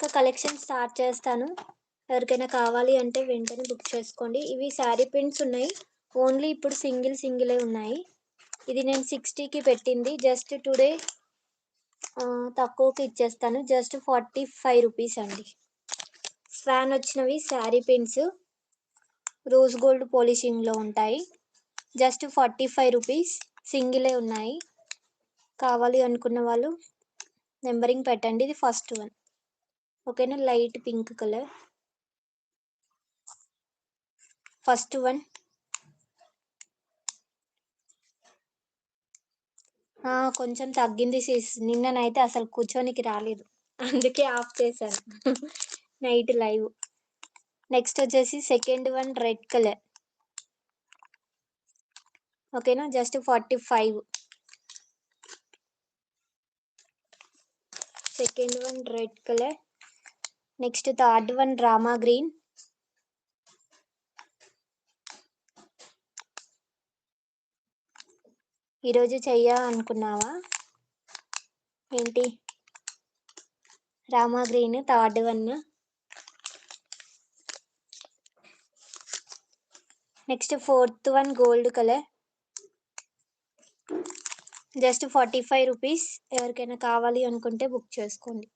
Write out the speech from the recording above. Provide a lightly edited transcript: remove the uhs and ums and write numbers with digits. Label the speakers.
Speaker 1: ఇంకా collection start చేస్తాను. ఎవరికైనా కావాలి అంటే వెంటనే బుక్ చేసుకోండి. ఇవి శారీ ప్రింట్స్ ఉన్నాయి. ఓన్లీ ఇప్పుడు సింగిలే ఉన్నాయి. ఇది నేను 60కి పెట్టింది. జస్ట్ టుడే తక్కువకి ఇచ్చేస్తాను. జస్ట్ 45 రూపీస్ అండి. స్వాన్ వచ్చినవి శారీ ప్రింట్స్ రోజ్ గోల్డ్ పాలిషింగ్లో ఉంటాయి. Just 45 rupees. సింగిలే ఉన్నాయి. కావాలి అనుకున్న వాళ్ళు నెంబరింగ్ పెట్టండి. ఇది ఫస్ట్ వన్. ఓకేనా, light pink colour first one. కొంచెం తగ్గింది సిస్. నిన్ననైతే అసలు కూర్చోనికి రాలేదు, అందుకే ఆఫ్ చేశాను నైట్ లైవ్. నెక్స్ట్ వచ్చేసి సెకండ్ వన్ రెడ్ కలర్. ఓకేనా, just 45. Second one red colour. Next third one Rama green. ఈరోజు అనుకున్నావా ఏంటి? Rama green third one. Next fourth one gold colour. Just 45 rupees. ఎవరికైనా కావాలి అనుకుంటే బుక్ చేసుకోండి.